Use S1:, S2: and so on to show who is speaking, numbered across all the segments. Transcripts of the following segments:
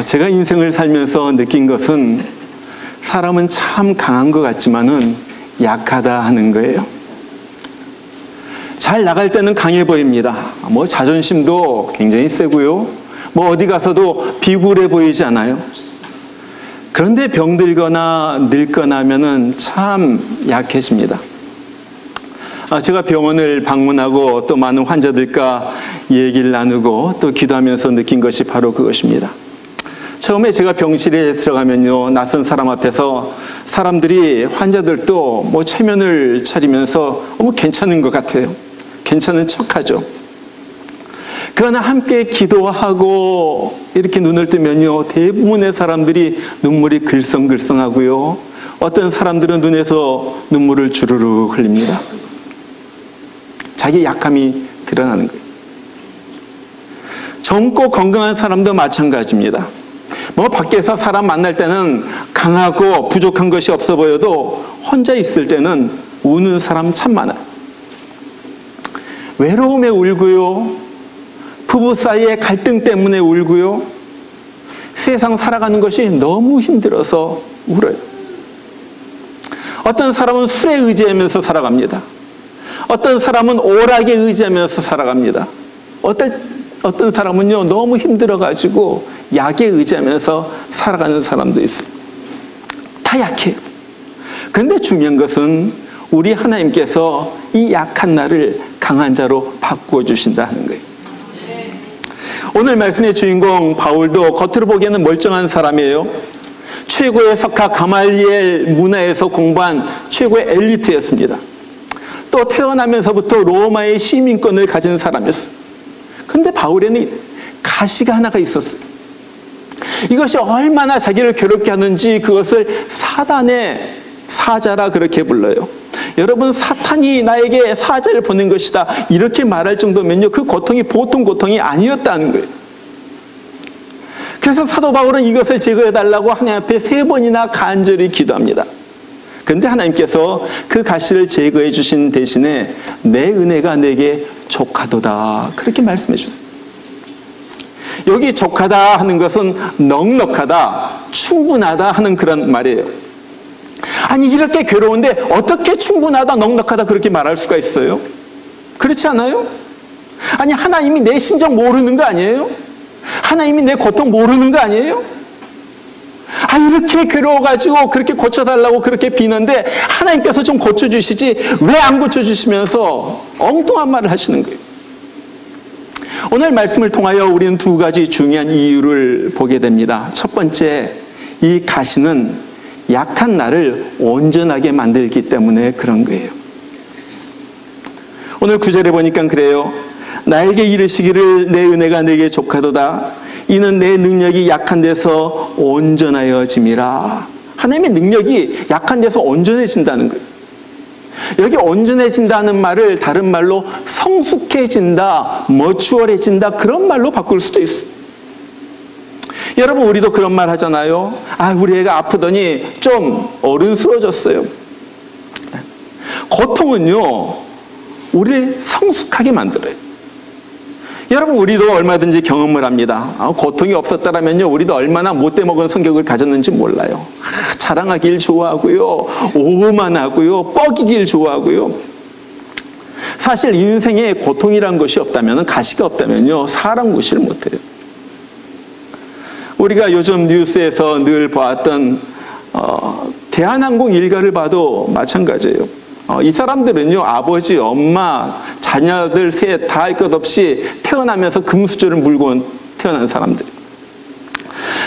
S1: 제가 인생을 살면서 느낀 것은 사람은 참 강한 것 같지만은 약하다 하는 거예요. 잘 나갈 때는 강해 보입니다. 뭐 자존심도 굉장히 세고요. 뭐 어디 가서도 비굴해 보이지 않아요. 그런데 병들거나 늙거나 하면은 참 약해집니다. 제가 병원을 방문하고 또 많은 환자들과 얘기를 나누고 또 기도하면서 느낀 것이 바로 그것입니다. 처음에 제가 병실에 들어가면요, 낯선 사람 앞에서 사람들이, 환자들도 뭐 체면을 차리면서 괜찮은 것 같아요. 괜찮은 척하죠. 그러나 함께 기도하고 이렇게 눈을 뜨면요, 대부분의 사람들이 눈물이 글썽글썽하고요, 어떤 사람들은 눈에서 눈물을 주르륵 흘립니다. 자기 약함이 드러나는 거예요. 젊고 건강한 사람도 마찬가지입니다. 뭐 밖에서 사람 만날 때는 강하고 부족한 것이 없어 보여도 혼자 있을 때는 우는 사람 참 많아요. 외로움에 울고요, 부부 사이의 갈등 때문에 울고요, 세상 살아가는 것이 너무 힘들어서 울어요. 어떤 사람은 술에 의지하면서 살아갑니다. 어떤 사람은 오락에 의지하면서 살아갑니다. 어떤 사람은요, 너무 힘들어가지고 약에 의지하면서 살아가는 사람도 있어요. 다 약해요. 그런데 중요한 것은 우리 하나님께서 이 약한 나를 강한 자로 바꾸어 주신다는 거예요. 오늘 말씀의 주인공 바울도 겉으로 보기에는 멀쩡한 사람이에요. 최고의 석학 가말리엘 문화에서 공부한 최고의 엘리트였습니다. 또 태어나면서부터 로마의 시민권을 가진 사람이었어요. 그런데 바울에는 가시가 하나가 있었어요. 이것이 얼마나 자기를 괴롭게 하는지 그것을 사단의 사자라 그렇게 불러요. 여러분, 사탄이 나에게 사자를 보낸 것이다 이렇게 말할 정도면요, 그 고통이 보통 고통이 아니었다는 거예요. 그래서 사도 바울은 이것을 제거해달라고 하나님 앞에 3번이나 간절히 기도합니다. 그런데 하나님께서 그 가시를 제거해 주신 대신에 내 은혜가 내게 족하도다 그렇게 말씀해 주세요. 여기 족하다 하는 것은 넉넉하다, 충분하다 하는 그런 말이에요. 아니, 이렇게 괴로운데 어떻게 충분하다, 넉넉하다 그렇게 말할 수가 있어요? 그렇지 않아요? 아니, 하나님이 내 심정 모르는 거 아니에요? 하나님이 내 고통 모르는 거 아니에요? 이렇게 괴로워가지고 그렇게 고쳐달라고 그렇게 비는데 하나님께서 좀 고쳐주시지 왜 안 고쳐주시면서 엉뚱한 말을 하시는 거예요. 오늘 말씀을 통하여 우리는 2가지 중요한 이유를 보게 됩니다. 첫 번째, 이 가시는 약한 나를 온전하게 만들기 때문에 그런 거예요. 오늘 9절에 보니까 그래요. 나에게 이르시기를 내 은혜가 내게 족하도다. 이는 내 능력이 약한 데서 온전하여짐이라. 하나님의 능력이 약한 데서 온전해진다는 거예요. 여기 온전해진다는 말을 다른 말로 성숙해진다, 머추얼해진다 그런 말로 바꿀 수도 있어요. 여러분, 우리도 그런 말 하잖아요. 우리 애가 아프더니 좀 어른스러워졌어요. 고통은요, 우리를 성숙하게 만들어요. 여러분, 우리도 얼마든지 경험을 합니다. 고통이 없었다면요, 우리도 얼마나 못돼 먹은 성격을 가졌는지 몰라요. 자랑하길 좋아하고요, 오만하고요, 뻐기길 좋아하고요. 사실 인생에 고통이란 것이 없다면, 가시가 없다면요, 사람 구실을 못해요. 우리가 요즘 뉴스에서 늘 보았던 대한항공 일가를 봐도 마찬가지예요. 이 사람들은요, 아버지, 엄마, 자녀들 셋 다 할 것 없이 태어나면서 금수저를 물고 태어난 사람들.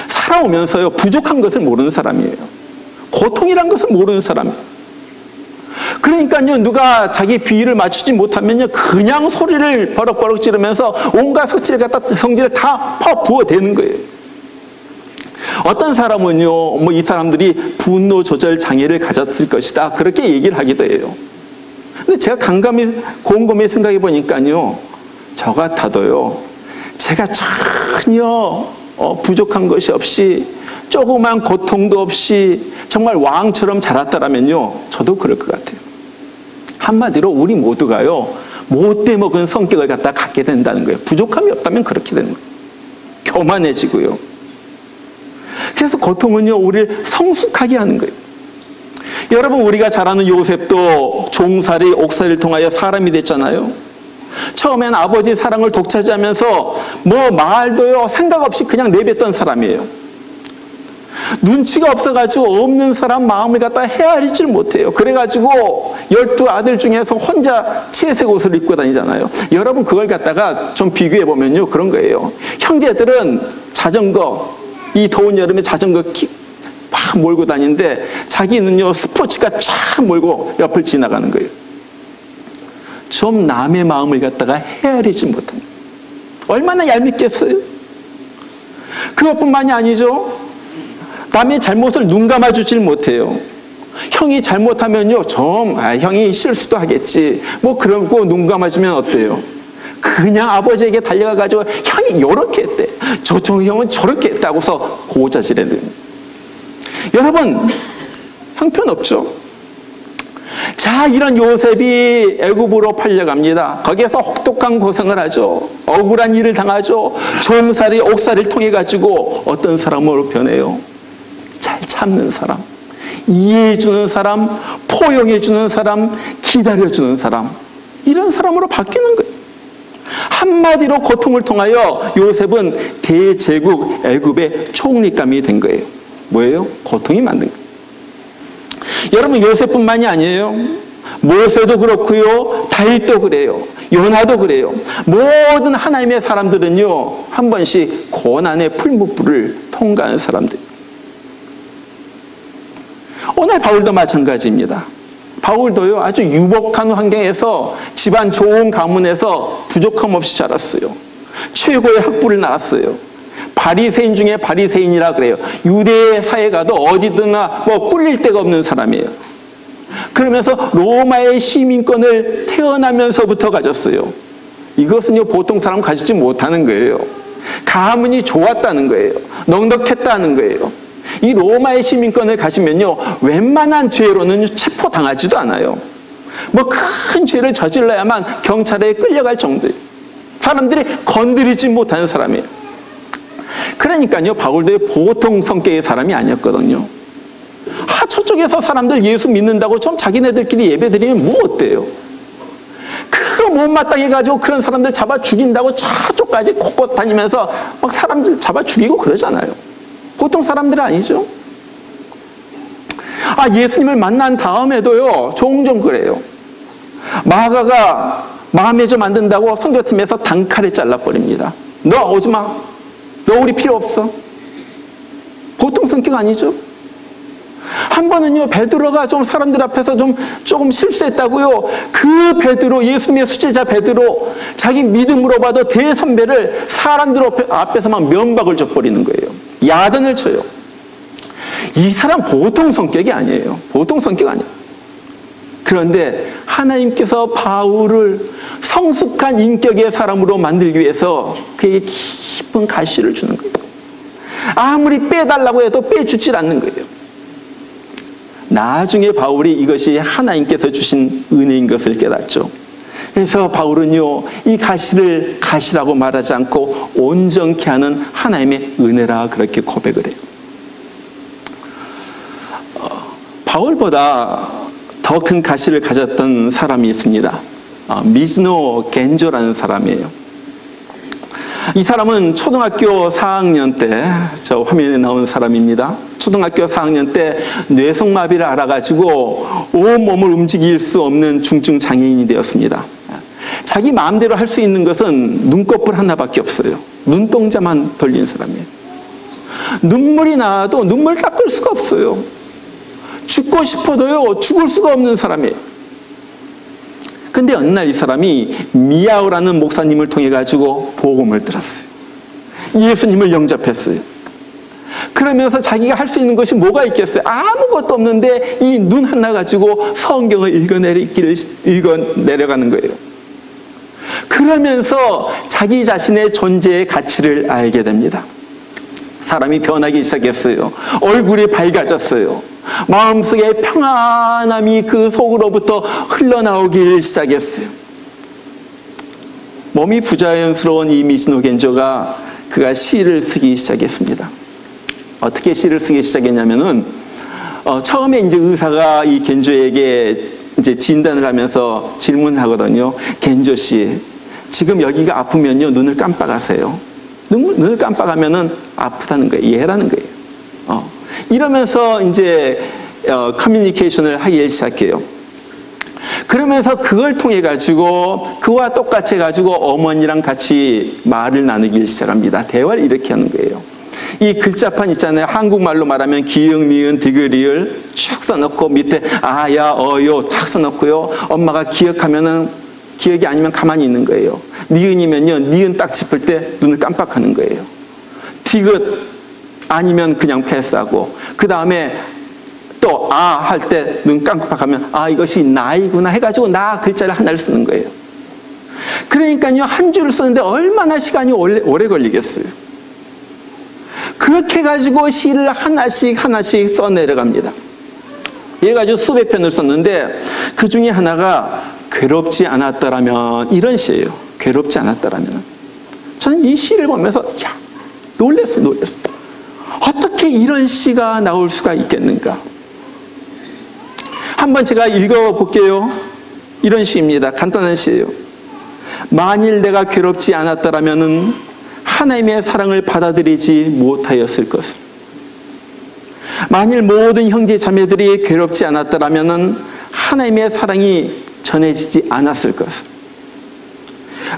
S1: 살아오면서요, 부족한 것을 모르는 사람이에요. 고통이란 것을 모르는 사람이에요. 그러니까요, 누가 자기 비위를 맞추지 못하면요, 그냥 소리를 버럭버럭 지르면서 온갖 성질을 다 부어대는 거예요. 어떤 사람은요, 이 사람들이 분노 조절 장애를 가졌을 것이다 그렇게 얘기를 하기도 해요. 근데 제가 곰곰이 생각해 보니까요, 저 같아도요, 제가 전혀 부족한 것이 없이 조그만 고통도 없이 정말 왕처럼 자랐더라면요, 저도 그럴 것 같아요. 한마디로 우리 모두가요, 못돼 먹은 성격을 갖다 갖게 된다는 거예요. 부족함이 없다면 그렇게 되는 거예요. 교만해지고요, 그래서 고통은요, 우리를 성숙하게 하는 거예요. 여러분, 우리가 잘 아는 요셉도 종살이, 옥살이를 통하여 사람이 됐잖아요. 처음엔 아버지 사랑을 독차지하면서 뭐 말도요, 생각 없이 그냥 내뱉던 사람이에요. 눈치가 없어가지고 없는 사람 마음을 갖다 헤아리질 못해요. 그래가지고 12 아들 중에서 혼자 채색 옷을 입고 다니잖아요. 여러분, 그걸 갖다가 좀 비교해보면요, 그런 거예요. 형제들은 자전거, 이 더운 여름에 자전거 막 몰고 다니는데 자기는요, 스포츠카 쫙 몰고 옆을 지나가는 거예요. 좀 남의 마음을 갖다가 헤아리지 못합니다. 얼마나 얄밉겠어요? 그것뿐만이 아니죠. 남의 잘못을 눈 감아주질 못해요. 형이 잘못하면요, 형이 실수도 하겠지. 뭐 그러고 눈 감아주면 어때요? 그냥 아버지에게 달려가가지고 형이 요렇게 했대. 저 형은 저렇게 했다고서 고자질해요. 여러분, 형편없죠? 자, 이런 요셉이 애굽으로 팔려갑니다. 거기에서 혹독한 고생을 하죠. 억울한 일을 당하죠. 종살이, 옥살이를 통해 가지고 어떤 사람으로 변해요? 잘 참는 사람, 이해해주는 사람, 포용해주는 사람, 기다려주는 사람, 이런 사람으로 바뀌는 거예요. 한마디로 고통을 통하여 요셉은 대제국 애굽의 총리감이 된 거예요. 뭐예요? 고통이 만든 거예요. 여러분, 요셉뿐만이 아니에요. 모세도 그렇고요, 다윗도 그래요, 요나도 그래요. 모든 하나님의 사람들은요, 한 번씩 고난의 풀무불을 통과하는 사람들. 오늘 바울도 마찬가지입니다. 바울도요, 아주 유복한 환경에서 집안 좋은 가문에서 부족함 없이 자랐어요. 최고의 학부를 나왔어요. 바리새인 중에 바리새인이라 그래요. 유대 사회 가도 어디든가 뭐 꿀릴 데가 없는 사람이에요. 그러면서 로마의 시민권을 태어나면서부터 가졌어요. 이것은요, 보통 사람 가지지 못하는 거예요. 가문이 좋았다는 거예요. 넉넉했다는 거예요. 이 로마의 시민권을 가지면요, 웬만한 죄로는 체포당하지도 않아요. 뭐 큰 죄를 저질러야만 경찰에 끌려갈 정도예요. 사람들이 건드리지 못하는 사람이에요. 그러니까요, 바울도 보통 성격의 사람이 아니었거든요. 저쪽에서 사람들 예수 믿는다고 좀 자기네들끼리 예배 드리면 뭐 어때요? 그거 못마땅해가지고 그런 사람들 잡아 죽인다고 저쪽까지 곳곳 다니면서 막 사람들 잡아 죽이고 그러잖아요. 보통 사람들이 아니죠. 예수님을 만난 다음에도요, 종종 그래요. 마가가 마음에 좀 안 든다고 선교팀에서 단칼에 잘라버립니다. 너 오지 마. 너 우리 필요 없어. 보통 성격 아니죠. 한 번은요, 베드로가 좀 사람들 앞에서 조금 실수했다고요. 그 베드로, 예수님의 수제자 베드로, 자기 믿음으로 봐도 대선배를 사람들 앞에서 막 면박을 줘버리는 거예요. 야단을 쳐요. 이 사람 보통 성격이 아니에요. 보통 성격 아니에요. 그런데 하나님께서 바울을 성숙한 인격의 사람으로 만들기 위해서 그에게 깊은 가시를 주는 거예요. 아무리 빼달라고 해도 빼주질 않는 거예요. 나중에 바울이 이것이 하나님께서 주신 은혜인 것을 깨닫죠. 그래서 바울은요, 이 가시를 가시라고 말하지 않고 온전케 하는 하나님의 은혜라 그렇게 고백을 해요. 바울보다 더 큰 가시를 가졌던 사람이 있습니다. 미즈노 겐조라는 사람이에요. 이 사람은 초등학교 4학년 때, 저 화면에 나온 사람입니다. 초등학교 4학년 때 뇌성마비를 앓아가지고 온몸을 움직일 수 없는 중증 장애인이 되었습니다. 자기 마음대로 할 수 있는 것은 눈꺼풀 하나밖에 없어요. 눈동자만 돌린 사람이에요. 눈물이 나와도 눈물 닦을 수가 없어요. 죽고 싶어도요, 죽을 수가 없는 사람이에요. 근데 어느 날 이 사람이 미야오라는 목사님을 통해 가지고 복음을 들었어요. 예수님을 영접했어요. 그러면서 자기가 할 수 있는 것이 뭐가 있겠어요? 아무것도 없는데 이 눈 하나 가지고 성경을 읽어내려가는 거예요. 그러면서 자기 자신의 존재의 가치를 알게 됩니다. 사람이 변하기 시작했어요. 얼굴이 밝아졌어요. 마음속에 평안함이 그 속으로부터 흘러나오기 시작했어요. 몸이 부자연스러운 이 미즈노 겐조가 그가 시를 쓰기 시작했습니다. 어떻게 시를 쓰기 시작했냐면은 처음에 이제 의사가 이 겐조에게 이제 진단을 하면서 질문을 하거든요. 겐조 씨, 지금 여기가 아프면요 눈을 깜빡하세요. 눈을 깜빡하면은 아프다는 거예요. 이해라는 거예요. 이러면서 이제 커뮤니케이션을 하기 시작해요. 그러면서 그걸 통해 가지고 그와 똑같이 가지고 어머니랑 같이 말을 나누기 시작합니다. 대화를 이렇게 하는 거예요. 이 글자판 있잖아요. 한국말로 말하면 기역, 니은, 디귿, 리을 쭉 써놓고 밑에 아야, 어요 탁 써놓고요. 엄마가 기억하면은 기억이 아니면 가만히 있는 거예요. 니은이면요, 니은 딱 짚을 때 눈을 깜빡하는 거예요. 디귿 아니면 그냥 패스하고, 그 다음에 또 아 할 때 눈 깜빡하면 아 이것이 나이구나 해가지고 나 글자를 하나를 쓰는 거예요. 그러니까요 한 줄을 쓰는데 얼마나 시간이 오래 걸리겠어요. 그렇게 해가지고 시를 하나씩 써 내려갑니다. 이래가지고 수백 편을 썼는데 그 중에 하나가 괴롭지 않았더라면, 이런 시예요. 괴롭지 않았더라면. 저는 이 시를 보면서 놀랬어요. 어떻게 이런 시가 나올 수가 있겠는가. 한번 제가 읽어볼게요. 이런 시입니다. 간단한 시예요. 만일 내가 괴롭지 않았더라면 하나님의 사랑을 받아들이지 못하였을 것을. 만일 모든 형제 자매들이 괴롭지 않았더라면 하나님의 사랑이 전해지지 않았을 것을.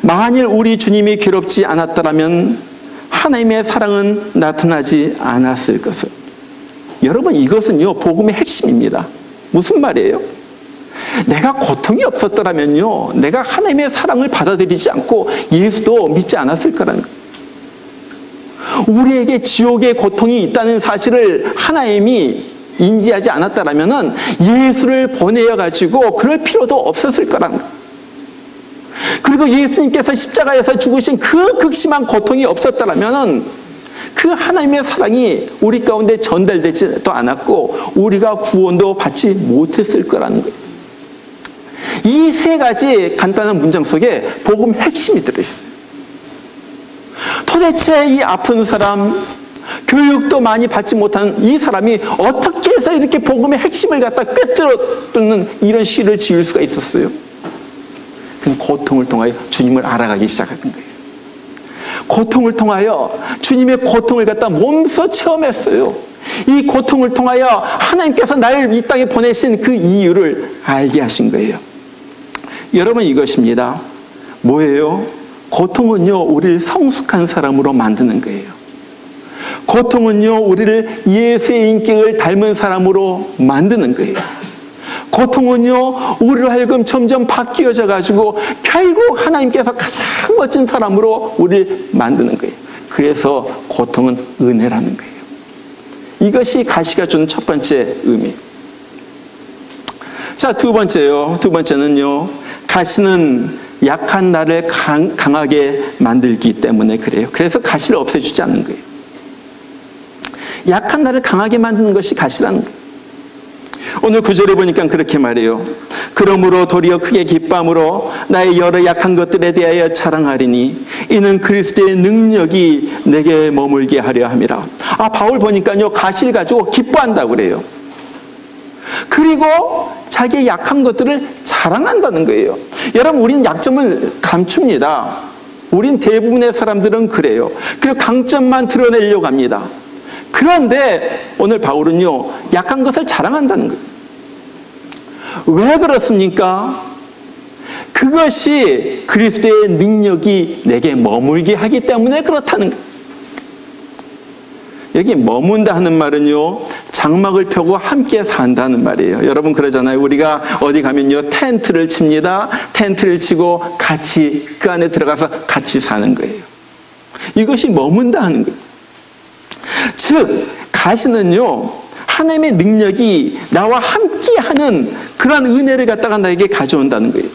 S1: 만일 우리 주님이 괴롭지 않았더라면 하나님의 사랑은 나타나지 않았을 것을. 여러분, 이것은요 복음의 핵심입니다. 무슨 말이에요? 내가 고통이 없었더라면요 내가 하나님의 사랑을 받아들이지 않고 예수도 믿지 않았을 거라는 거예요. 우리에게 지옥의 고통이 있다는 사실을 하나님이 인지하지 않았다라면은 예수를 보내어 가지고 그럴 필요도 없었을 거라는 거예요. 그리고 예수님께서 십자가에서 죽으신 그 극심한 고통이 없었다라면은 그 하나님의 사랑이 우리 가운데 전달되지도 않았고 우리가 구원도 받지 못했을 거라는 거예요. 이 세 가지 간단한 문장 속에 복음 핵심이 들어있어요. 도대체 이 아픈 사람, 교육도 많이 받지 못한 이 사람이 어떻게 해서 이렇게 복음의 핵심을 갖다 꿰뚫어 뚫는 이런 시를 지을 수가 있었어요? 그 고통을 통하여 주님을 알아가기 시작한 거예요. 고통을 통하여 주님의 고통을 갖다 몸소 체험했어요. 이 고통을 통하여 하나님께서 나를 이 땅에 보내신 그 이유를 알게 하신 거예요. 여러분, 이것입니다. 뭐예요? 고통은요 우리를 성숙한 사람으로 만드는 거예요. 고통은요 우리를 예수의 인격을 닮은 사람으로 만드는 거예요. 고통은요 우리로 하여금 점점 바뀌어져 가지고 결국 하나님께서 가장 멋진 사람으로 우리를 만드는 거예요. 그래서 고통은 은혜라는 거예요. 이것이 가시가 주는 첫 번째 의미. 자, 두 번째는요 가시는 약한 나를 강하게 만들기 때문에 그래요. 그래서 가시를 없애주지 않는 거예요. 약한 나를 강하게 만드는 것이 가시라는 거예요. 오늘 9절에 보니까 그렇게 말해요. 그러므로 도리어 크게 기뻐함으로 나의 여러 약한 것들에 대하여 자랑하리니 이는 그리스도의 능력이 내게 머물게 하려 함이라. 바울 보니까요 가시를 가지고 기뻐한다고 그래요. 그리고 자기의 약한 것들을 자랑한다는 거예요. 여러분, 우린 약점을 감춥니다. 우린 대부분의 사람들은 그래요. 그리고 강점만 드러내려고 합니다. 그런데 오늘 바울은요 약한 것을 자랑한다는 거예요. 왜 그렇습니까? 그것이 그리스도의 능력이 내게 머물게 하기 때문에 그렇다는 거예요. 여기 머문다 하는 말은요 장막을 펴고 함께 산다는 말이에요. 여러분 그러잖아요. 우리가 어디 가면요 텐트를 칩니다. 텐트를 치고 같이 그 안에 들어가서 같이 사는 거예요. 이것이 머문다 하는 거예요. 즉 가시는요 하나님의 능력이 나와 함께하는 그런 은혜를 갖다가 나에게 가져온다는 거예요.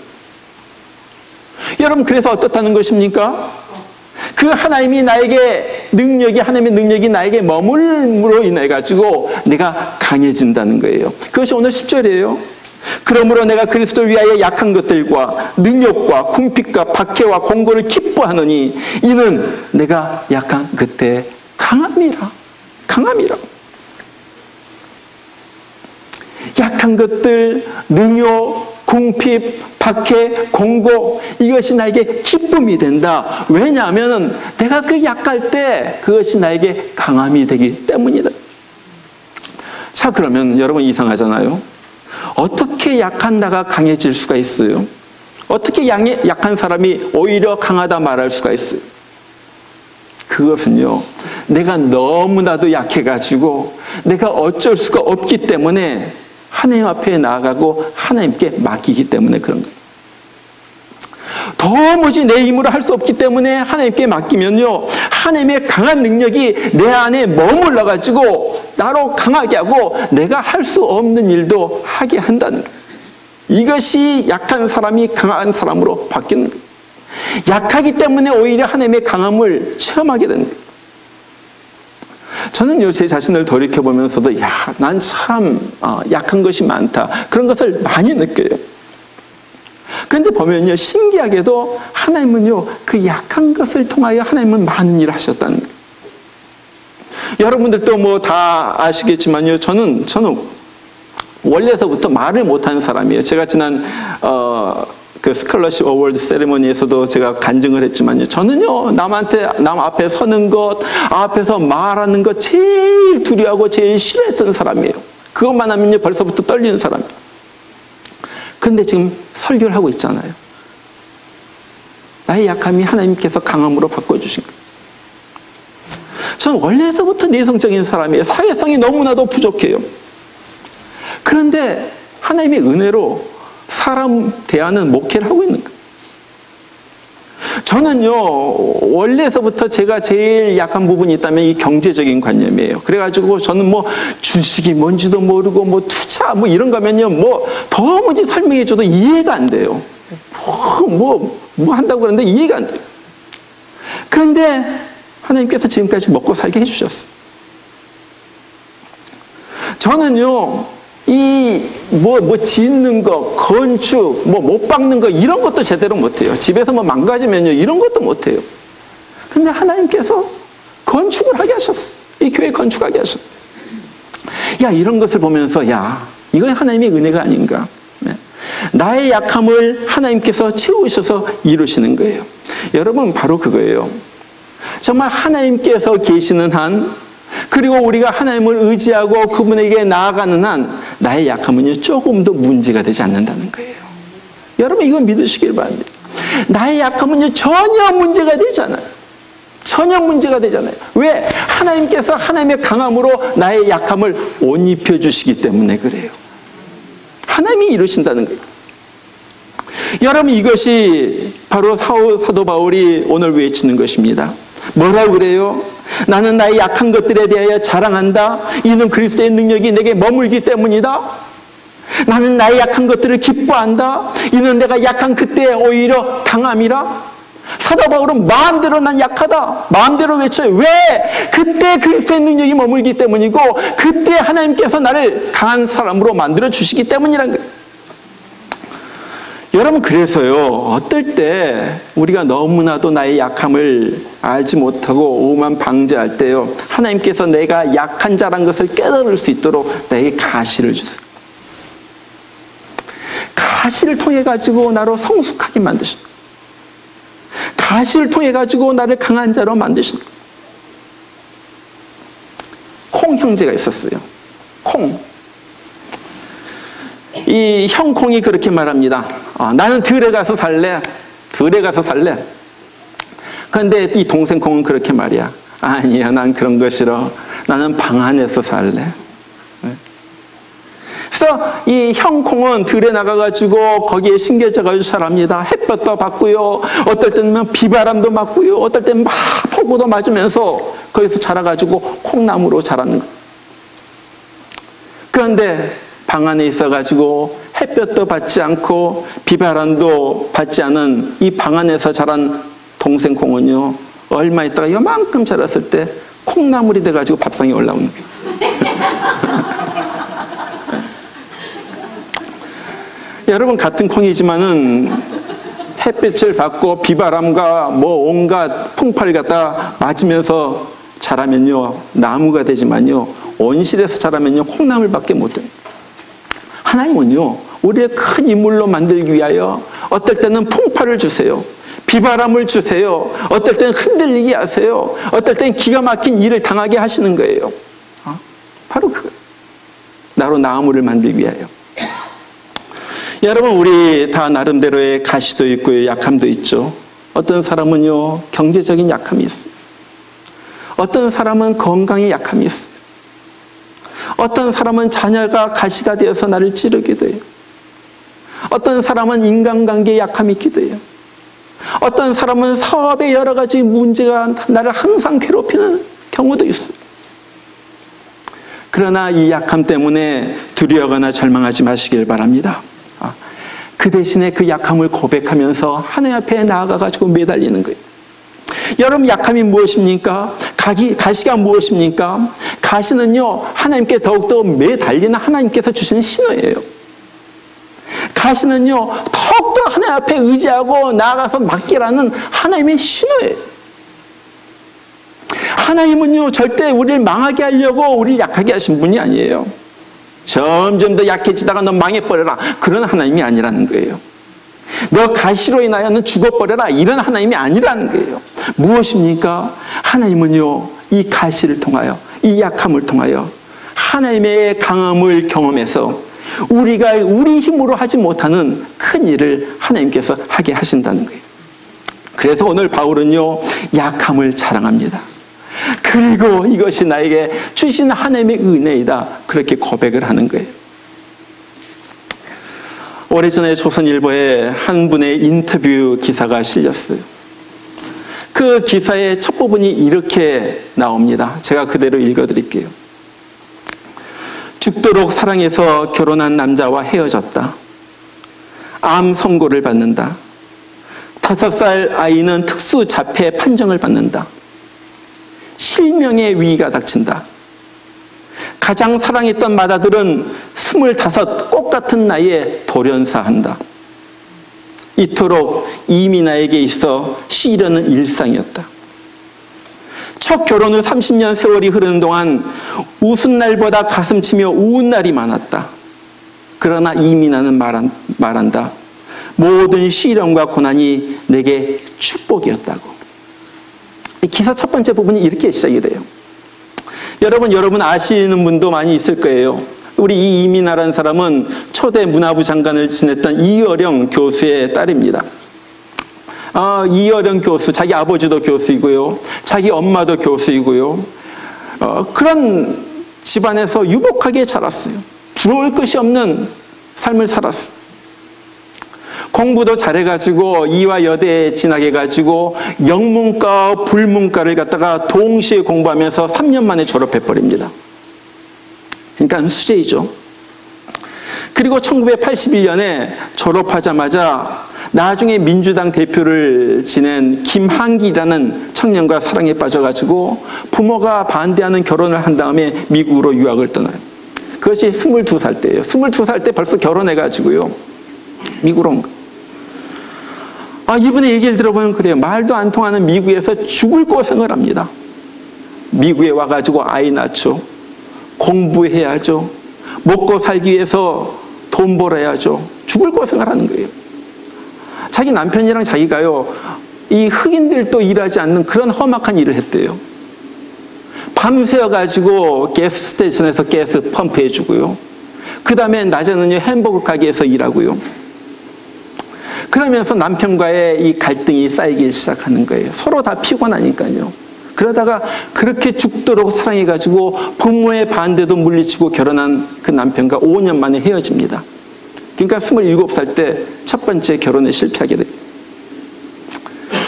S1: 여러분, 그래서 어떻다는 것입니까? 그 하나님의 능력이 나에게 머물므로 인해 가지고 내가 강해진다는 거예요. 그것이 오늘 10절이에요. 그러므로 내가 그리스도를 위하여 약한 것들과 능력과 궁핍과 박해와 공고를 기뻐하노니 이는 내가 약한 그때 강함이라. 강함이라. 약한 것들, 능욕, 궁핍, 박해, 공고, 이것이 나에게 기쁨이 된다. 왜냐하면 내가 그 약할 때 그것이 나에게 강함이 되기 때문이다. 자, 그러면 여러분 이상하잖아요. 어떻게 약한 나가 강해질 수가 있어요? 어떻게 약한 사람이 오히려 강하다 말할 수가 있어요? 그것은요, 내가 너무나도 약해가지고 내가 어쩔 수가 없기 때문에 하나님 앞에 나아가고 하나님께 맡기기 때문에 그런 거예요. 도무지 내 힘으로 할 수 없기 때문에 하나님께 맡기면요, 하나님의 강한 능력이 내 안에 머물러가지고 나로 강하게 하고 내가 할 수 없는 일도 하게 한다는 거예요. 이것이 약한 사람이 강한 사람으로 바뀌는 거예요. 약하기 때문에 오히려 하나님의 강함을 체험하게 되는 거예요. 저는요, 제 자신을 돌이켜보면서도 난 참 약한 것이 많다, 그런 것을 많이 느껴요. 그런데 보면요, 신기하게도 하나님은요, 그 약한 것을 통하여 하나님은 많은 일을 하셨다는 거예요. 여러분들도 뭐 다 아시겠지만요, 저는 원래서부터 말을 못하는 사람이에요. 제가 지난 그 스칼러십 어워드 세리머니에서도 제가 간증을 했지만요, 저는요, 남 앞에 서는 것, 앞에서 말하는 것 제일 두려워하고 제일 싫어했던 사람이에요. 그것만 하면요, 벌써부터 떨리는 사람이에요. 그런데 지금 설교를 하고 있잖아요. 나의 약함이 하나님께서 강함으로 바꿔주신 거예요. 저는 원래서부터 내성적인 사람이에요. 사회성이 너무나도 부족해요. 그런데 하나님의 은혜로 사람 대하는 목회를 하고 있는 거예요. 저는요, 원래서부터 제가 제일 약한 부분이 있다면 이 경제적인 관념이에요. 그래가지고 저는 뭐 주식이 뭔지도 모르고 뭐 투자 뭐 이런 거면요, 뭐 도무지 설명해줘도 이해가 안 돼요. 뭐 한다고 그러는데 이해가 안 돼요. 그런데 하나님께서 지금까지 먹고 살게 해주셨어요. 저는요, 뭐 짓는 거, 건축, 못 박는 거, 이런 것도 제대로 못해요. 집에서 뭐 망가지면요, 이런 것도 못해요. 근데 하나님께서 건축을 하게 하셨어요. 이 교회 건축하게 하셨어요. 이런 것을 보면서, 이건 하나님의 은혜가 아닌가. 나의 약함을 하나님께서 채우셔서 이루시는 거예요. 여러분, 바로 그거예요. 정말 하나님께서 계시는 한, 그리고 우리가 하나님을 의지하고 그분에게 나아가는 한, 나의 약함은요, 조금도 문제가 되지 않는다는 거예요. 여러분, 이건 믿으시길 바랍니다. 나의 약함은요, 전혀 문제가 되지 않아요. 전혀 문제가 되잖아요. 왜? 하나님께서 하나님의 강함으로 나의 약함을 옷 입혀주시기 때문에 그래요. 하나님이 이루신다는 거예요. 여러분, 이것이 바로 사도 바울이 오늘 외치는 것입니다. 뭐라고 그래요? 나는 나의 약한 것들에 대하여 자랑한다. 이는 그리스도의 능력이 내게 머물기 때문이다. 나는 나의 약한 것들을 기뻐한다. 이는 내가 약한 그때에 오히려 강함이라. 사도 바울은 마음대로 난 약하다, 마음대로 외쳐요. 왜? 그때 그리스도의 능력이 머물기 때문이고, 그때 하나님께서 나를 강한 사람으로 만들어 주시기 때문이라는 거예요. 여러분, 그래서요, 어떨 때 우리가 너무나도 나의 약함을 알지 못하고 오만 방지할 때요, 하나님께서 내가 약한 자란 것을 깨달을 수 있도록 내게 가시를 주세요. 가시를 통해 가지고 나로 성숙하게 만드시는 거예요. 가시를 통해 가지고 나를 강한 자로 만드시는 거예요. 콩 형제가 있었어요. 콩. 이 형콩이 그렇게 말합니다. 나는 들에 가서 살래. 들에 가서 살래. 그런데 이 동생 콩은 그렇게 말이야. 아니야, 난 그런 거 싫어. 나는 방 안에서 살래. 그래서 이 형콩은 들에 나가가지고 거기에 심겨져가지고 자랍니다. 햇볕도 받고요, 어떨 때는 비바람도 맞고요, 어떨 때는 막 폭우도 맞으면서 거기서 자라가지고 콩나무로 자라는 거예요. 그런데 방 안에 있어가지고 햇볕도 받지 않고 비바람도 받지 않은 이 방 안에서 자란 동생 콩은요, 얼마 있다가 요만큼 자랐을 때 콩나물이 돼가지고 밥상에 올라오는 거예요. 여러분, 같은 콩이지만은 햇빛을 받고 비바람과 뭐 온갖 풍파를 갖다 맞으면서 자라면요 나무가 되지만요 온실에서 자라면요 콩나물밖에 못해요. 하나님은요 우리를 큰 인물로 만들기 위하여 어떨 때는 풍파를 주세요. 비바람을 주세요. 어떨 때는 흔들리게 하세요. 어떨 때는 기가 막힌 일을 당하게 하시는 거예요. 바로 그거예요. 나로 나무를 만들기 위하여. 여러분 우리 다 나름대로의 가시도 있고요. 약함도 있죠. 어떤 사람은요 경제적인 약함이 있어요. 어떤 사람은 건강에 약함이 있어요. 어떤 사람은 자녀가 가시가 되어서 나를 찌르기도 해요. 어떤 사람은 인간관계에 약함이 있기도 해요. 어떤 사람은 사업에 여러 가지 문제가 나를 항상 괴롭히는 경우도 있어요. 그러나 이 약함 때문에 두려워하거나 절망하지 마시길 바랍니다. 그 대신에 그 약함을 고백하면서 하나님 앞에 나아가가지고 매달리는 거예요. 여러분 약함이 무엇입니까? 가시가 무엇입니까? 가시는요 하나님께 더욱더 매달리는 하나님께서 주시는 신호예요. 가시는요 더욱더 하나님 앞에 의지하고 나아가서 맡기라는 하나님의 신호예요. 하나님은요 절대 우리를 망하게 하려고 우리를 약하게 하신 분이 아니에요. 점점 더 약해지다가 너 망해버려라 그런 하나님이 아니라는 거예요. 너 가시로 인하여 너 죽어버려라 이런 하나님이 아니라는 거예요. 무엇입니까? 하나님은요 이 가시를 통하여 이 약함을 통하여 하나님의 강함을 경험해서 우리가 우리 힘으로 하지 못하는 큰 일을 하나님께서 하게 하신다는 거예요. 그래서 오늘 바울은요 약함을 자랑합니다. 그리고 이것이 나에게 주신 하나님의 은혜이다 그렇게 고백을 하는 거예요. 오래전에 조선일보에 한 분의 인터뷰 기사가 실렸어요. 그 기사의 첫 부분이 이렇게 나옵니다. 제가 그대로 읽어드릴게요. 죽도록 사랑해서 결혼한 남자와 헤어졌다. 암 선고를 받는다. 5살 아이는 특수 자폐 판정을 받는다. 실명의 위기가 닥친다. 가장 사랑했던 맏아들은 25 꽃같은 나이에 돌연사한다. 이토록 이민아에게 있어 시련은 일상이었다. 첫 결혼 후 30년 세월이 흐르는 동안 웃은 날보다 가슴 치며 우은 날이 많았다. 그러나 이민아는 말한다. 모든 시련과 고난이 내게 축복이었다고. 기사 첫 번째 부분이 이렇게 시작이 돼요. 여러분 아시는 분도 많이 있을 거예요. 우리 이민아라는 사람은 초대 문화부 장관을 지냈던 이어령 교수의 딸입니다. 이어령 교수, 자기 아버지도 교수이고요. 자기 엄마도 교수이고요. 그런 집안에서 유복하게 자랐어요. 부러울 것이 없는 삶을 살았어요. 공부도 잘해가지고 이화 여대에 진학해가지고 영문과 불문과를 갖다가 동시에 공부하면서 3년 만에 졸업해버립니다. 그러니까 수재이죠. 그리고 1981년에 졸업하자마자 나중에 민주당 대표를 지낸 김한기라는 청년과 사랑에 빠져가지고 부모가 반대하는 결혼을 한 다음에 미국으로 유학을 떠나요. 그것이 22살 때예요. 22살 때 벌써 결혼해가지고요. 미국으로 온 거예요. 이분의 얘기를 들어보면 그래요. 말도 안 통하는 미국에서 죽을 고생을 합니다. 미국에 와가지고 아이 낳죠. 공부해야죠. 먹고 살기 위해서 돈 벌어야죠. 죽을 고생을 하는 거예요. 자기 남편이랑 자기가요. 이 흑인들도 일하지 않는 그런 험악한 일을 했대요. 밤새워가지고 가스 스테이션에서 가스 펌프해주고요. 그 다음에 낮에는요 햄버거 가게에서 일하고요. 그러면서 남편과의 이 갈등이 쌓이기 시작하는 거예요. 서로 다 피곤하니까요. 그러다가 그렇게 죽도록 사랑해가지고 부모의 반대도 물리치고 결혼한 그 남편과 5년 만에 헤어집니다. 그러니까 27살 때 첫 번째 결혼에 실패하게 돼요.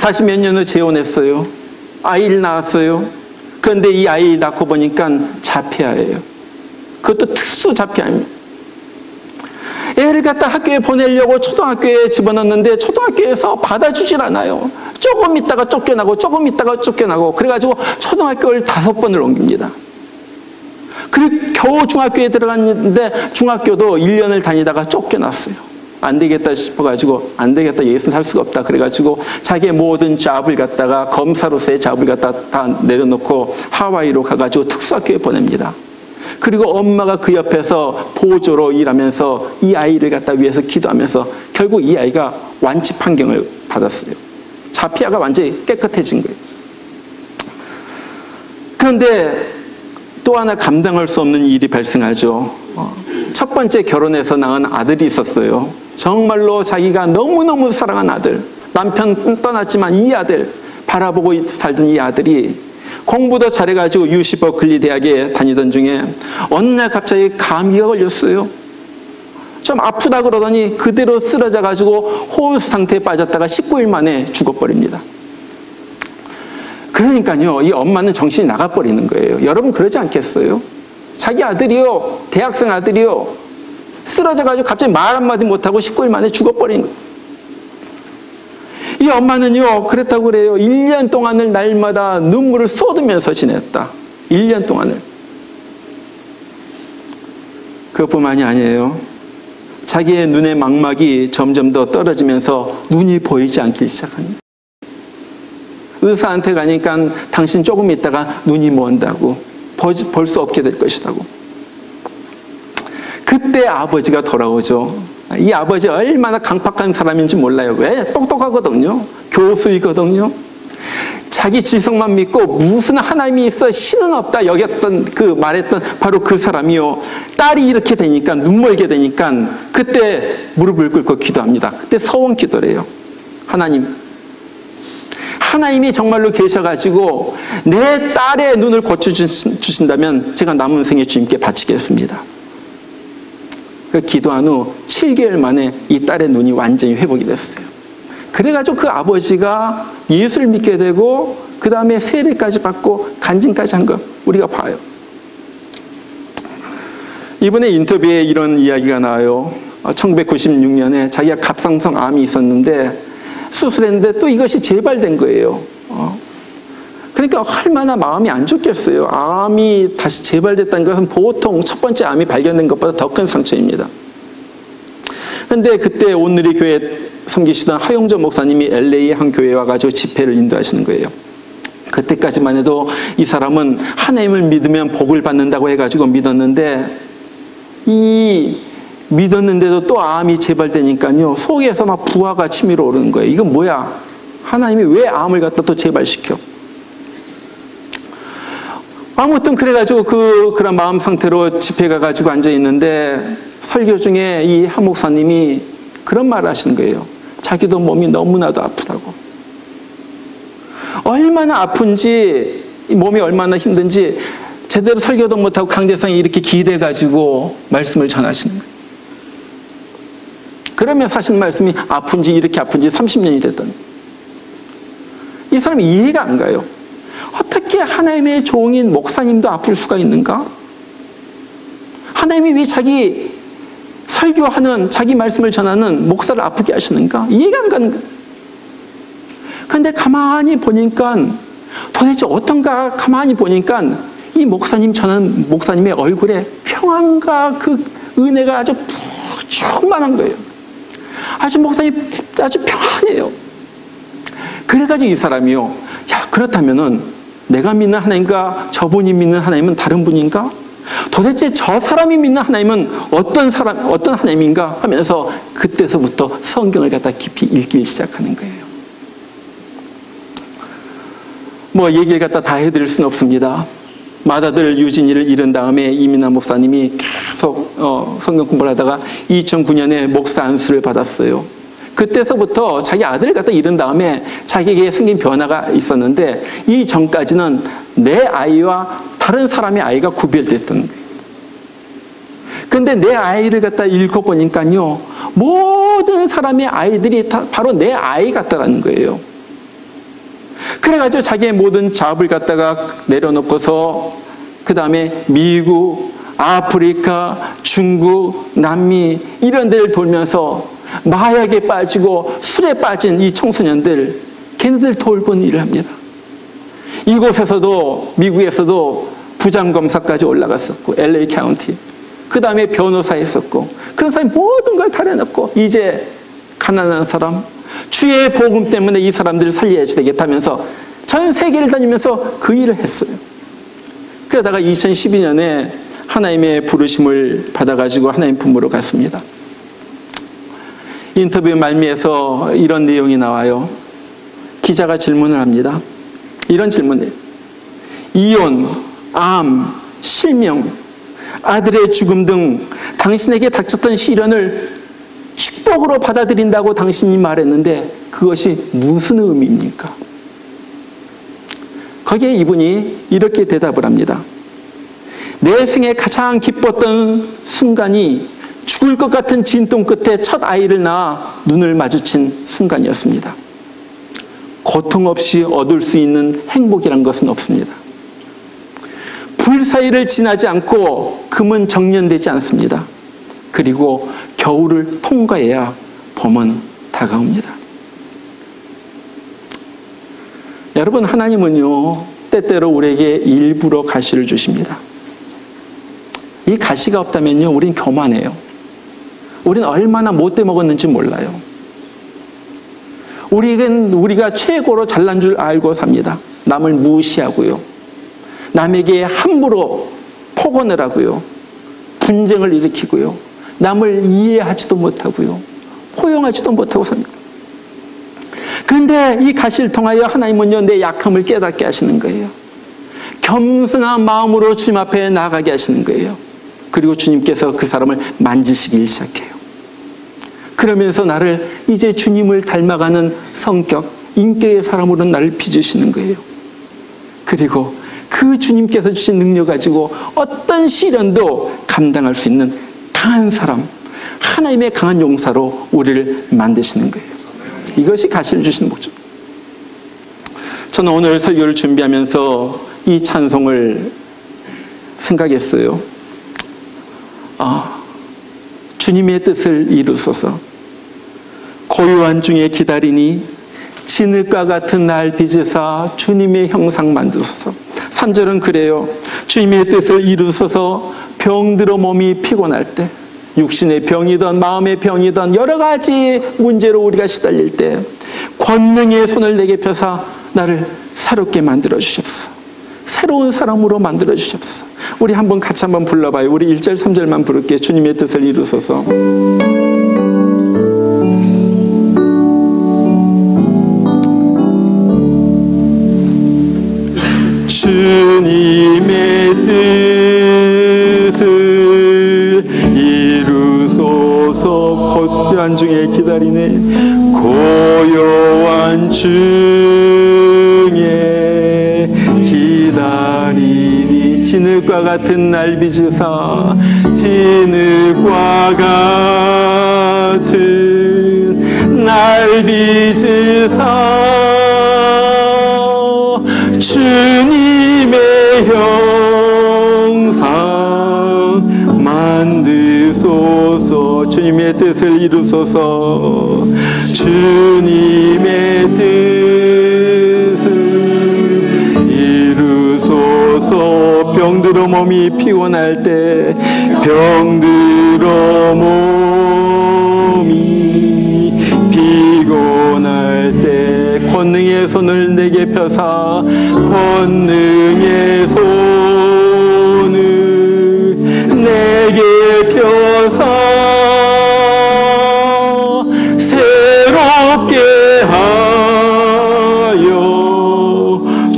S1: 다시 몇 년 후 재혼했어요. 아이를 낳았어요. 그런데 이 아이 낳고 보니까 자폐아예요. 그것도 특수 자폐아입니다. 애를 갖다 학교에 보내려고 초등학교에 집어넣는데 초등학교에서 받아주질 않아요. 조금 있다가 쫓겨나고 조금 있다가 쫓겨나고 그래가지고 초등학교를 5번을 옮깁니다. 그리고 겨우 중학교에 들어갔는데 중학교도 1년을 다니다가 쫓겨났어요. 안 되겠다 싶어가지고 안 되겠다, 여기서 살 수가 없다 그래가지고 자기의 모든 잡을 갖다가 검사로서의 잡을 갖다 다 내려놓고 하와이로 가가지고 특수학교에 보냅니다. 그리고 엄마가 그 옆에서 보조로 일하면서 이 아이를 갖다 위해서 기도하면서 결국 이 아이가 완치 판정을 받았어요. 자폐아가 완전히 깨끗해진 거예요. 그런데 또 하나 감당할 수 없는 일이 발생하죠. 첫 번째 결혼해서 낳은 아들이 있었어요. 정말로 자기가 너무너무 사랑한 아들, 남편 떠났지만 이 아들 바라보고 살던 이 아들이 공부도 잘해가지고 UC 버클리 대학에 다니던 중에 어느 날 갑자기 감기가 걸렸어요. 좀 아프다 그러더니 그대로 쓰러져가지고 호흡 상태에 빠졌다가 19일 만에 죽어버립니다. 그러니까요, 이 엄마는 정신이 나가버리는 거예요. 여러분 그러지 않겠어요? 자기 아들이요, 대학생 아들이요, 쓰러져가지고 갑자기 말 한마디 못하고 19일 만에 죽어버린 거예요. 이 엄마는요, 그랬다고 그래요. 1년 동안을 날마다 눈물을 쏟으면서 지냈다. 1년 동안을. 그것뿐만이 아니에요. 자기의 눈의 망막이 점점 더 떨어지면서 눈이 보이지 않기 시작합니다. 의사한테 가니까 당신 조금 있다가 눈이 먼다고, 볼 수 없게 될 것이라고. 그때 아버지가 돌아오죠. 이 아버지 얼마나 강팍한 사람인지 몰라요. 왜? 똑똑하거든요. 교수이거든요. 자기 지성만 믿고 무슨 하나님이 있어 신은 없다 여겼던 말했던 바로 그 사람이요. 딸이 이렇게 되니까, 눈멀게 되니까 그때 무릎을 꿇고 기도합니다. 그때 서원 기도래요. 하나님이 정말로 계셔가지고 내 딸의 눈을 고쳐주신다면 제가 남은 생에 주님께 바치겠습니다. 그 기도한 후 7개월 만에 이 딸의 눈이 완전히 회복이 됐어요. 그래가지고 그 아버지가 예수를 믿게 되고 그 다음에 세례까지 받고 간증까지 한 거 우리가 봐요. 이번에 인터뷰에 이런 이야기가 나와요. 1996년에 자기가 갑상선 암이 있었는데 수술했는데 또 이것이 재발된 거예요. 그러니까 얼마나 마음이 안 좋겠어요. 암이 다시 재발됐다는 것은 보통 첫 번째 암이 발견된 것보다 더 큰 상처입니다. 그런데 그때 온누리 교회 섬기시던 하용조 목사님이 LA의 한 교회에 와가지고 집회를 인도하시는 거예요. 그때까지만 해도 이 사람은 하나님을 믿으면 복을 받는다고 해가지고 믿었는데 믿었는데도 또 암이 재발되니까요, 속에서 막 부하가 치밀어 오르는 거예요. 이건 뭐야? 하나님이 왜 암을 갖다 또 재발시켜? 아무튼 그래가지고 그런 마음 상태로 집회 가가지고 앉아있는데 설교 중에 이 한 목사님이 그런 말을 하시는 거예요. 자기도 몸이 너무나도 아프다고. 얼마나 아픈지, 몸이 얼마나 힘든지 제대로 설교도 못하고 강대상에 이렇게 기대가지고 말씀을 전하시는 거예요. 그러면서 하시는 말씀이 아픈지 이렇게 아픈지 30년이 됐던. 이 사람이 이해가 안 가요. 어떻게 하나님의 종인 목사님도 아플 수가 있는가? 하나님이 왜 자기 설교하는, 자기 말씀을 전하는 목사를 아프게 하시는가? 이해가 안 가는 거예요. 그런데 가만히 보니까 도대체 어떤가 가만히 보니까 이 목사님 전하는 목사님의 얼굴에 평안과 그 은혜가 아주 충만한 거예요. 아주 목사님 아주 평안해요. 그래가지고 이 사람이요, 야, 그렇다면은 내가 믿는 하나님과 저분이 믿는 하나님은 다른 분인가? 도대체 저 사람이 믿는 하나님은 어떤 하나님인가 하면서 그때서부터 성경을 갖다 깊이 읽기 시작하는 거예요. 뭐 얘기를 갖다 다 해드릴 수는 없습니다. 맏아들 유진이를 잃은 다음에 이민아 목사님이 계속 성경 공부를 하다가 2009년에 목사 안수를 받았어요. 그때서부터 자기 아들을 갖다 잃은 다음에 자기에게 생긴 변화가 있었는데 이 전까지는 내 아이와 다른 사람의 아이가 구별됐던 거예요. 그런데 내 아이를 갖다 읽고 보니까요, 모든 사람의 아이들이 다 바로 내 아이 같다라는 거예요. 그래가지고 자기의 모든 잡을 갖다가 내려놓고서 그 다음에 미국, 아프리카, 중국, 남미 이런 데를 돌면서 마약에 빠지고 술에 빠진 이 청소년들, 걔네들 돌보는 일을 합니다. 이곳에서도 미국에서도 부장검사까지 올라갔었고 LA 카운티. 그 다음에 변호사 했었고, 그런 사람이 모든 걸 다 내놓고 이제 가난한 사람, 주의 복음 때문에 이 사람들을 살려야 되겠다면서 전 세계를 다니면서 그 일을 했어요. 그러다가 2012년에 하나님의 부르심을 받아가지고 하나님 품으로 갔습니다. 인터뷰 말미에서 이런 내용이 나와요. 기자가 질문을 합니다. 이런 질문이에요. 이혼, 암, 실명, 아들의 죽음 등 당신에게 닥쳤던 시련을 축복으로 받아들인다고 당신이 말했는데 그것이 무슨 의미입니까? 거기에 이분이 이렇게 대답을 합니다. 내 생에 가장 기뻤던 순간이 죽을 것 같은 진통 끝에 첫 아이를 낳아 눈을 마주친 순간이었습니다. 고통 없이 얻을 수 있는 행복이란 것은 없습니다. 불 사이를 지나지 않고 금은 정련되지 않습니다. 그리고 겨울을 통과해야 봄은 다가옵니다. 여러분, 하나님은요, 때때로 우리에게 일부러 가시를 주십니다. 이 가시가 없다면요, 우린 교만해요. 우린 얼마나 못돼 먹었는지 몰라요. 우리가 최고로 잘난 줄 알고 삽니다. 남을 무시하고요. 남에게 함부로 폭언을 하고요. 분쟁을 일으키고요. 남을 이해하지도 못하고요. 포용하지도 못하고 삽니다. 그런데 이 가시를 통하여 하나님은요, 내 약함을 깨닫게 하시는 거예요. 겸손한 마음으로 주님 앞에 나아가게 하시는 거예요. 그리고 주님께서 그 사람을 만지시기 시작해요. 그러면서 나를 이제 주님을 닮아가는 성격, 인격의 사람으로 나를 빚으시는 거예요. 그리고 그 주님께서 주신 능력 가지고 어떤 시련도 감당할 수 있는 강한 사람, 하나님의 강한 용사로 우리를 만드시는 거예요. 이것이 가시를 주시는 목적. 저는 오늘 설교를 준비하면서 이 찬송을 생각했어요. 주님의 뜻을 이루소서. 고요한 중에 기다리니 진흙과 같은 날 빚으사 주님의 형상 만드소서. 3절은 그래요. 주님의 뜻을 이루소서. 병들어 몸이 피곤할 때, 육신의 병이든 마음의 병이든 여러 가지 문제로 우리가 시달릴 때 권능의 손을 내게 펴사 나를 새롭게 만들어 주십시오. 새로운 사람으로 만들어 주십시오. 우리 같이 한번 불러봐요. 우리 1절 3절만 부를게요. 주님의 뜻을 이루소서. 주님의 뜻을 이루소서. 고요한 중에 기다리네. 고요한 중에 기다리니 진흙과 같은 날 빚으사 진흙과 같은 날 빚으사 주님의 형상 만드소서. 주님의 뜻을 이루소서. 주님의 뜻을 이루소서. 병들어 몸이 피곤할 때, 병들어 몸이 피곤할 때 권능의 손을 내게 펴사 권능의 손을 내게 펴사 새롭게 하여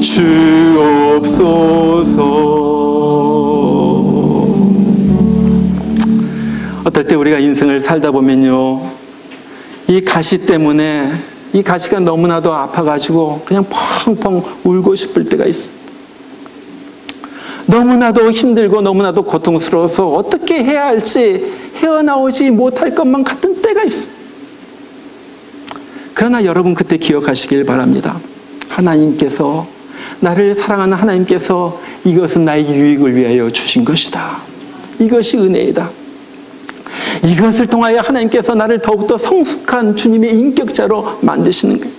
S1: 주옵소서. 어떨 때 우리가 인생을 살다 보면요, 이 가시 때문에 이 가시가 너무나도 아파가지고 그냥 펑펑 울고 싶을 때가 있어요. 너무나도 힘들고 너무나도 고통스러워서 어떻게 해야 할지 헤어나오지 못할 것만 같은 때가 있어요. 그러나 여러분 그때 기억하시길 바랍니다. 하나님께서, 나를 사랑하는 하나님께서 이것은 나의 유익을 위하여 주신 것이다. 이것이 은혜이다. 이것을 통하여 하나님께서 나를 더욱더 성숙한 주님의 인격자로 만드시는 거예요.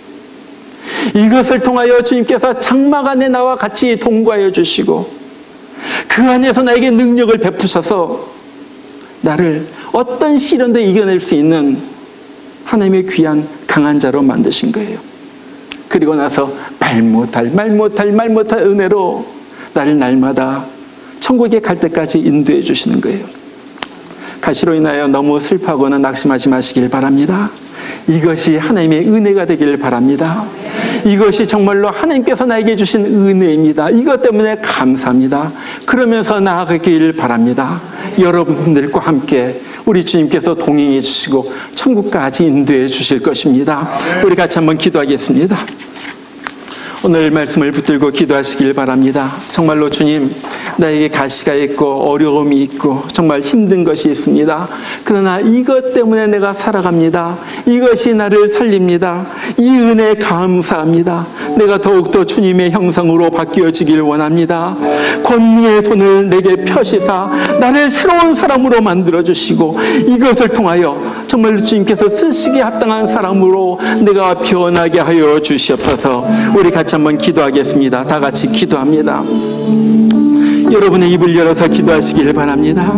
S1: 이것을 통하여 주님께서 장막 안에 나와 같이 동거하여 주시고 그 안에서 나에게 능력을 베푸셔서 나를 어떤 시련도 이겨낼 수 있는 하나님의 귀한 강한 자로 만드신 거예요. 그리고 나서 말 못할 은혜로 나를 날마다 천국에 갈 때까지 인도해 주시는 거예요. 가시로 인하여 너무 슬퍼하거나 낙심하지 마시길 바랍니다. 이것이 하나님의 은혜가 되기를 바랍니다. 이것이 정말로 하나님께서 나에게 주신 은혜입니다. 이것 때문에 감사합니다. 그러면서 나아가길 바랍니다. 여러분들과 함께 우리 주님께서 동행해 주시고 천국까지 인도해 주실 것입니다. 우리 같이 한번 기도하겠습니다. 오늘 말씀을 붙들고 기도하시길 바랍니다. 정말로 주님, 나에게 가시가 있고 어려움이 있고 정말 힘든 것이 있습니다. 그러나 이것 때문에 내가 살아갑니다. 이것이 나를 살립니다. 이 은혜에 감사합니다. 내가 더욱더 주님의 형상으로 바뀌어지길 원합니다. 권능의 손을 내게 펴시사 나를 새로운 사람으로 만들어주시고 이것을 통하여 정말로 주님께서 쓰시기에 합당한 사람으로 내가 변하게 하여 주시옵소서. 우리 같이 한번 기도하겠습니다. 다 같이 기도합니다. 여러분의 입을 열어서 기도하시길 바랍니다.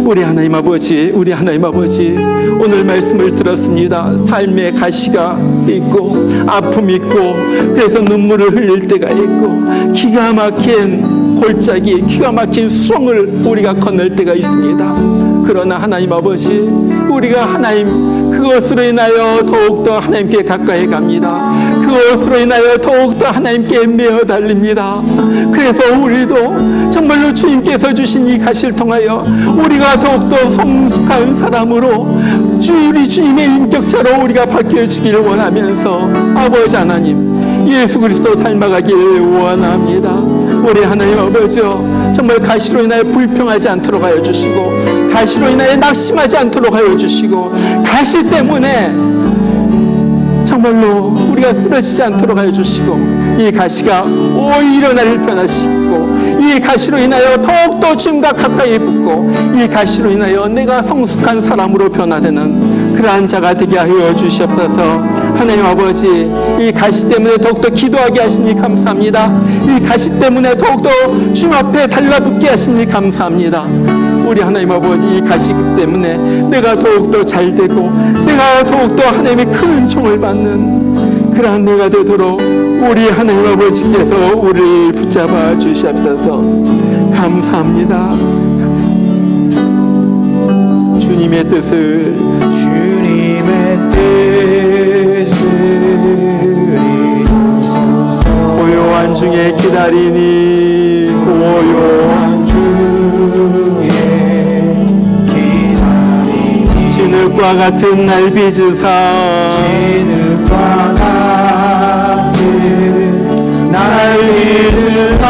S1: 우리 하나님 아버지, 오늘 말씀을 들었습니다. 삶의 가시가 있고 아픔이 있고 그래서 눈물을 흘릴 때가 있고 기가 막힌 골짜기, 기가 막힌 수렁을 우리가 건널 때가 있습니다. 그러나 하나님 아버지, 우리가 하나님 그것으로 인하여 더욱더 하나님께 가까이 갑니다. 그것으로 인하여 더욱더 하나님께 매어 달립니다. 그래서 우리도 정말로 주님께서 주신 이 가시를 통하여 우리가 더욱더 성숙한 사람으로 우리 주님의 인격자로 우리가 바뀌어지기를 원하면서 아버지 하나님, 예수 그리스도 닮아가기를 원합니다. 우리 하나님 아버지요, 정말 가시로 인하여 불평하지 않도록 하여 주시고 가시로 인하여 낙심하지 않도록 하여 주시고 가시 때문에 정말로 우리가 쓰러지지 않도록 하여 주시고 이 가시가 오히려 나를 변화시키고 이 가시로 인하여 더욱더 주님과 가까이 붙고 이 가시로 인하여 내가 성숙한 사람으로 변화되는 그러한 자가 되게 하여 주시옵소서. 하나님 아버지, 이 가시 때문에 더욱더 기도하게 하시니 감사합니다. 이 가시 때문에 더욱더 주님 앞에 달라붙게 하시니 감사합니다. 우리 하나님 아버지, 이 가시 때문에 내가 더욱더 잘되고 내가 더욱더 하나님의 큰 총을 받는 그러한 내가 되도록 우리 하나님 아버지께서 우리를 붙잡아 주시옵소서. 감사합니다. 주님의 뜻을 고요한 중에 기다리니 고요한 중에 기다리니 진흙과 같은 날 빚으사 진흙과 같은 날 빚으사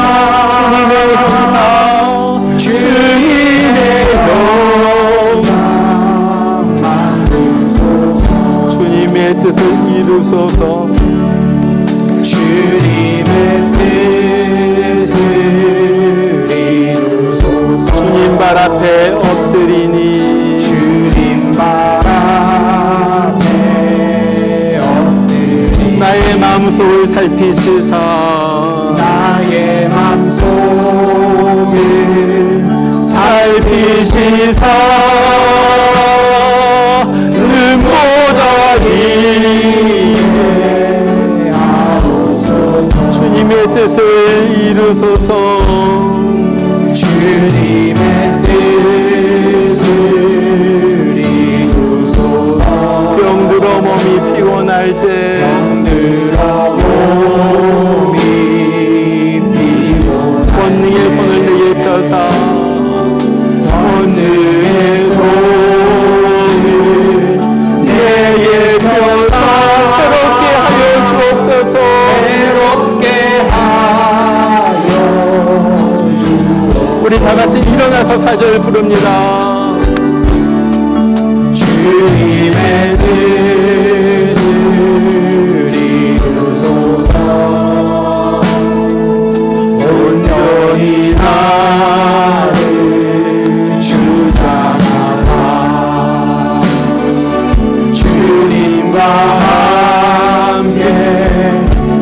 S1: 주님의 영상 만드소서. 주님의 뜻을 이루소서. 주님의 뜻을 이루소서. 주님 발 앞에 엎드리니 주님 발 앞에 엎드리니 나의 마음속을 살피시사 나의 마음속을 살피시사 눈보다 주님의 뜻을 이루소서. 주님의 뜻을 이루소서. 병들어 몸이 피곤할 때 병들어 몸이 피곤할 때 권능의 손을 내게 펴사 권능의 손을 내게 펴사 새롭게 하여 주옵소서. 우리 다 같이 일어나서 사절 부릅니다. 주님의 뜻을 이루소서. 온전히 나를 주장하사 주님과 함께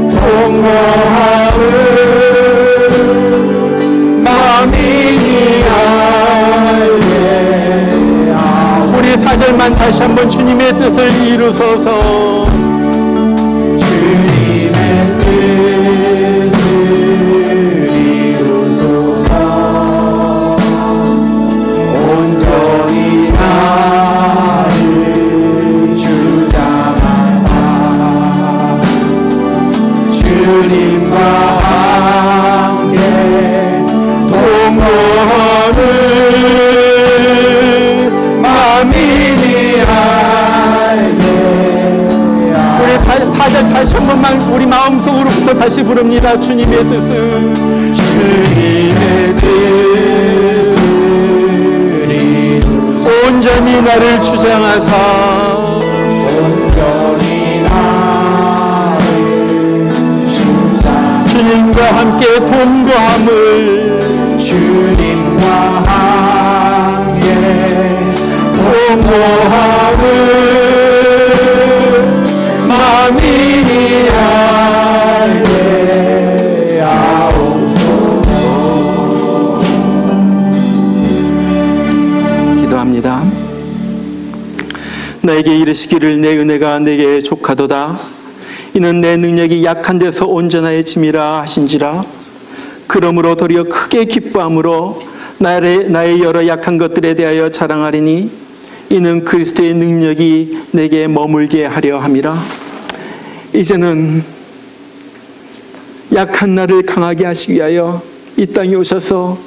S1: 동거하는 만민이 알게 다시 한번 주님의 뜻을 이루소서.
S2: 주님의 뜻을 이루소서. 온전히 나를 주장하사 주님과 함께 동거하는 마음이니 알게.
S1: 우리 4절 다시 한 번만 우리 마음속으로부터 다시 부릅니다. 주님의 뜻은
S2: 주님의 뜻을 이루소서.
S1: 온전히 나를 주장하사
S2: 온전히 나를 주장하사
S1: 주님과 함께 동거함을
S2: 주님과 함께 동거함을 마음이 알게 하옵소서.
S1: 기도합니다. 나에게 이르시기를 내 은혜가 내게 족하도다. 이는 내 능력이 약한 데서 온전하여짐이라 하신지라. 그러므로 도리어 크게 기뻐함으로 나의 여러 약한 것들에 대하여 자랑하리니 이는 그리스도의 능력이 내게 머물게 하려 함이라. 이제는 약한 나를 강하게 하시기 위하여 이 땅에 오셔서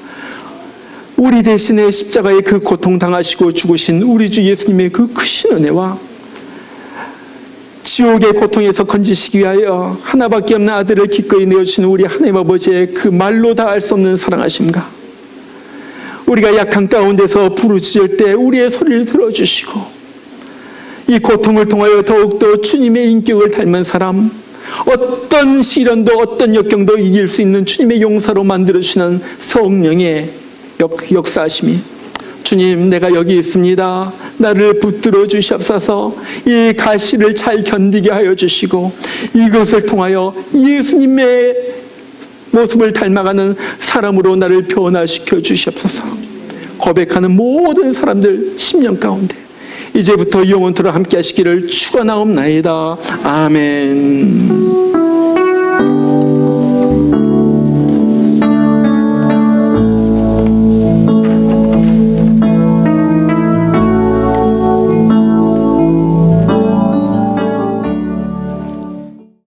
S1: 우리 대신에 십자가의 그 고통 당하시고 죽으신 우리 주 예수님의 그 크신 은혜와 지옥의 고통에서 건지시기 위하여 하나밖에 없는 아들을 기꺼이 내어주신 우리 하나님 아버지의 그 말로 다 알 수 없는 사랑하심과 우리가 약한 가운데서 부르짖을 때 우리의 소리를 들어주시고 이 고통을 통하여 더욱더 주님의 인격을 닮은 사람, 어떤 시련도 어떤 역경도 이길 수 있는 주님의 용사로 만들어주시는 성령의 역사하심이, 주님 내가 여기 있습니다. 나를 붙들어 주시옵소서. 이 가시를 잘 견디게 하여 주시고 이것을 통하여 예수님의 모습을 닮아가는 사람으로 나를 변화시켜 주시옵소서. 고백하는 모든 사람들 10년 가운데 이제부터 영원토록 함께 하시기를 축원하옵나이다. 아멘.